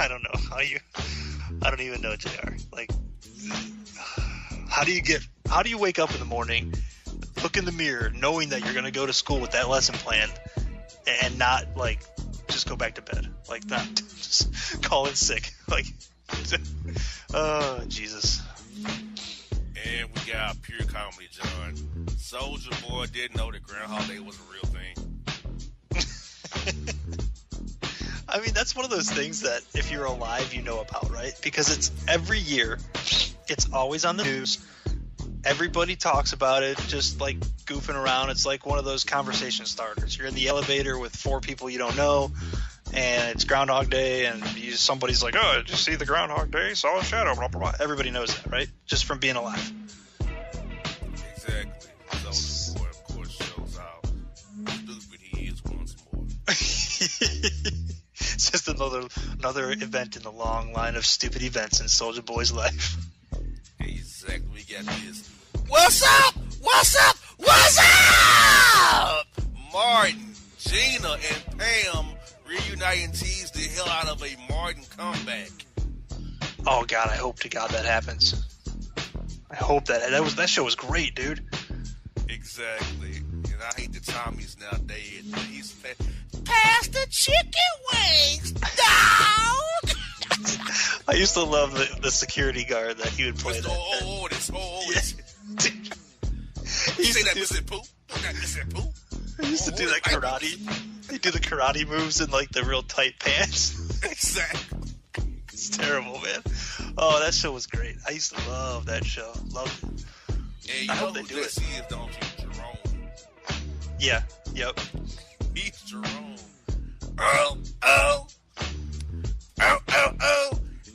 don't know how I don't even know, JR. Like, how do you wake up in the morning, look in the mirror, knowing that you're going to go to school with that lesson plan and not, like, just go back to bed? Like, not just call in sick. Like, oh, Jesus. Man, we got pure comedy, John. Soulja Boy didn't know that Groundhog Day was a real thing. I mean, that's one of those things that if you're alive, you know about, right? Because it's every year, it's always on the news. Everybody talks about it, just like goofing around. It's like one of those conversation starters. You're in the elevator with 4 people you don't know, and it's Groundhog Day, and somebody's like, "Oh, did you see the Groundhog Day? Saw a shadow." Blah blah blah. Everybody knows that, right? Just from being alive. Exactly. Soulja Boy, of course, shows how stupid he is once more. It's just another event in the long line of stupid events in Soulja Boy's life. Exactly. We got this. What's up? What's up? What's up? Martin, Gina, and Pam reunite and tease the hell out of a Martin comeback. Oh God, I hope to God that happens. I hope that show was great, dude. Exactly. And I hate the Tommies nowadays. But he's pass the chicken wings, dog. I used to love the security guard that he would play. This. He used say to that Mr. Pooh. Mr. Pooh. He used to do that karate. He'd do the karate moves in like the real tight pants. Exactly. It's terrible, man. Oh, that show was great. I used to love that show. Love it. Yeah, you I know hope they who do this it. is, don't you? Jerome. Yeah. Yep. He's Jerome. Oh.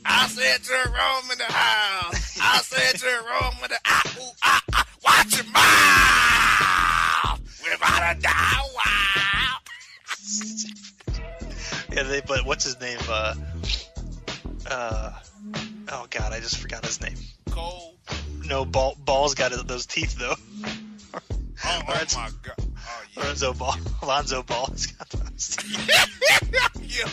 I said Jerome in the house. I said Jerome in the watch your mouth. We're about to die. Wow. Yeah, but what's his name? Oh God, I just forgot his name. Cole. No, Ball's got those teeth though. Oh my God. Oh, yeah. Alonzo Ball's got those teeth. Yeah.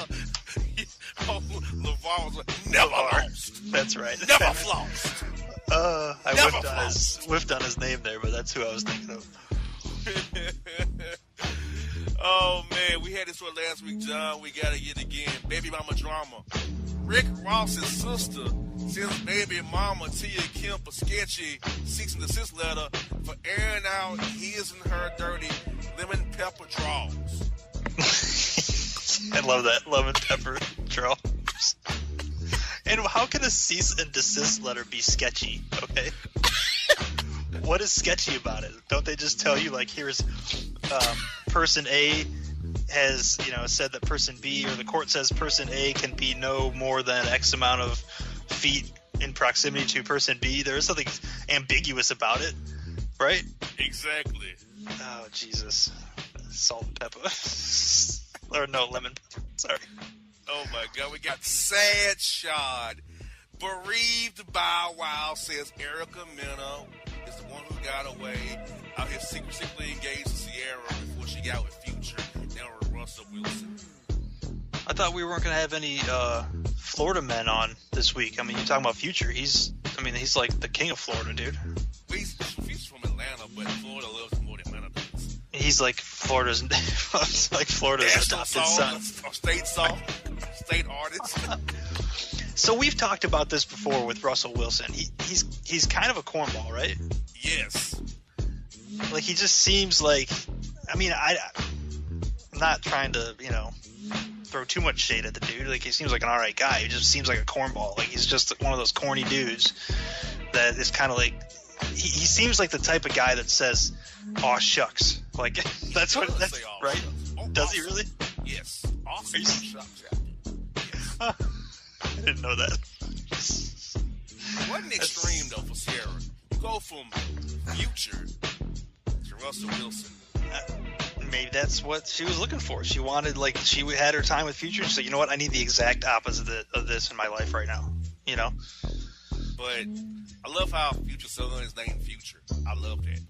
Oh, LeVar was like, never lost. That's right. Never flossed. I whiffed on his name there, but that's who I was thinking of. Oh man, we had this one last week, John. We got to get it again. Baby mama drama. Rick Ross's sister sends baby mama Tia Kemp a sketchy cease and desist letter for airing out his and her dirty lemon pepper draws. I love that lemon pepper draws. And how can a cease and desist letter be sketchy? Okay. What is sketchy about it? Don't they just tell you, like, here's person A has, said that person B, or the court says person A can be no more than X amount of feet in proximity to person B. There is something ambiguous about it, right? Exactly. Oh, Jesus. Salt and pepper. Or no, lemon pepper. Sorry. Oh, my God. We got Sad Shot. Bereaved Bow Wow says Erica Mena is the one who got away out here secretly engaged to Sierra before she got with Future. Now with Russell Wilson. I thought we weren't going to have any Florida men on this week. I mean, you're talking about Future. He's like the king of Florida, dude. He's from Atlanta, but Florida loves him more than Atlanta does. He's like Florida's adopted son. State song, state artist. So we've talked about this before with Russell Wilson. He's kind of a cornball, right? Yes. Like, he just seems like, I mean, I'm not trying to, throw too much shade at the dude. Like, he seems like an alright guy. He just seems like a cornball. Like, he's just one of those corny dudes that is kind of like, he seems like the type of guy that says, "Aw, shucks." Like, that's what, that's right? Does he really? Yes. Awesome. Shucks. I didn't know that. It wasn't extreme, though, for Sierra. You go from Future to Russell Wilson. Maybe that's what she was looking for. She wanted, like, she had her time with Future, so you know what? I need the exact opposite of this in my life right now. But I love how Future son is named Future. I love that.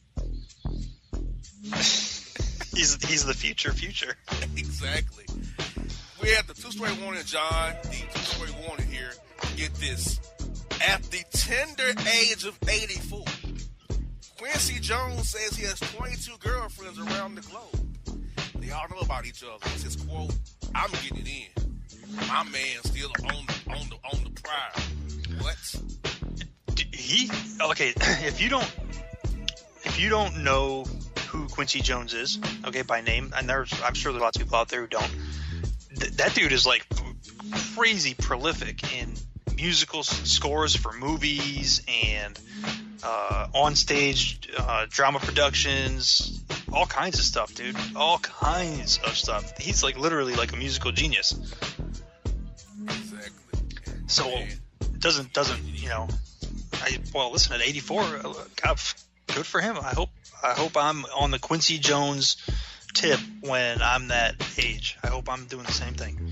He's the future. Exactly. We have the two-story warning, John. The two-story warning here. Get this. At the tender age of 84, Quincy Jones says he has 22 girlfriends around the globe. They all know about each other. It's his quote, "I'm getting it in. My man's still on the prior." What? If you don't know who Quincy Jones is, okay, by name, and I'm sure there's lots of people out there who don't. That dude is like crazy prolific in musical scores for movies and on stage drama productions, all kinds of stuff, dude. All kinds of stuff. He's like literally like a musical genius. Exactly. So doesn't listen, at 84, God, good for him. I hope I'm on the Quincy Jones tip when I'm that age. I hope I'm doing the same thing.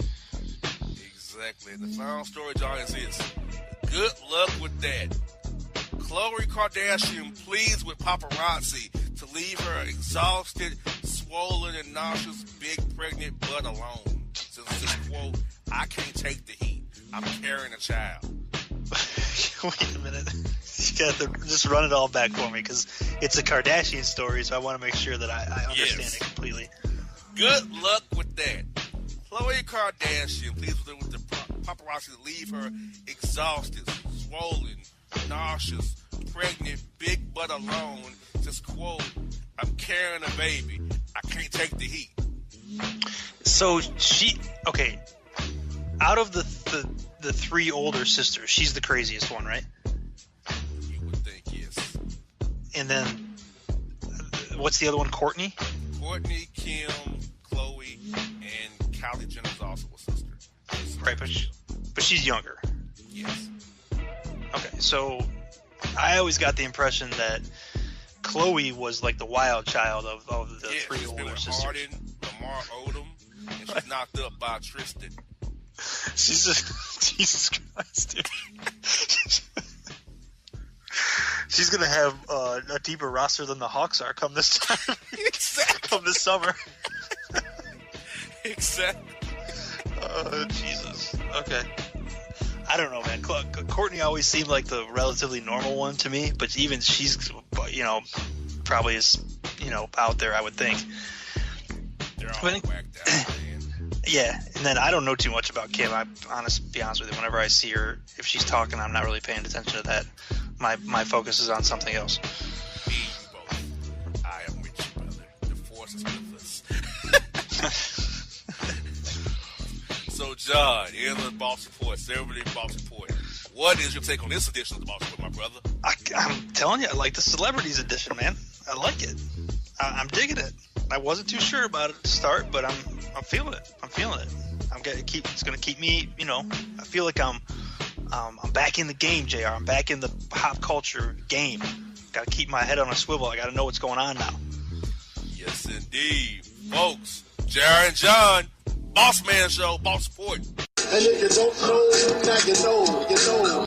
Exactly. The final story, John, is this. Good luck with that. Khloe Kardashian pleads with paparazzi to leave her exhausted, swollen, and nauseous big pregnant butt alone. Since this quote, I can't take the heat. I'm carrying a child. Wait a minute. You got to just run it all back for me, because it's a Kardashian story, so I want to make sure that I understand it completely. Good luck with that. Khloe Kardashian pleads with the paparazzi to leave her exhausted, swollen, nauseous, pregnant, big butt alone. Just quote, I'm carrying a baby. I can't take the heat. So out of the three older sisters, she's the craziest one, right? You would think, yes. And then, what's the other one, Kourtney? Kourtney, Kim, Khloe, and Kylie Jenner's also a sister. Right, but she's younger. Yes. Okay, so I always got the impression that Khloe was like the wild child of the three older sisters. Harden, Lamar Odom, and she's knocked up by Tristan. She's just, Jesus Christ, dude. She's gonna have a deeper roster than the Hawks are come this time. Exactly. Come this summer. Exactly. Oh, Jesus. Okay. I don't know, man. Kourtney always seemed like the relatively normal one to me, but even she's, probably is, out there, I would think. They're all whacked out, man. Yeah, and then I don't know too much about Kim. Be honest with you. Whenever I see her, if she's talking, I'm not really paying attention to that. My focus is on something else. Me and you both. I am with you, brother. The force is with us. So, John, in the Boss Report, Celebrity Boss Report, what is your take on this edition of the Boss Report, my brother? I'm telling you, I like the Celebrities edition, man. I like it. I'm digging it. I wasn't too sure about it to start, but I'm feeling it. It's gonna keep me. I feel like I'm back in the game, JR. I'm back in the pop culture game. Got to keep my head on a swivel. I got to know what's going on now. Yes, indeed, folks. JR and John, Bossman Show, Boss Report. And if you don't know, now you know.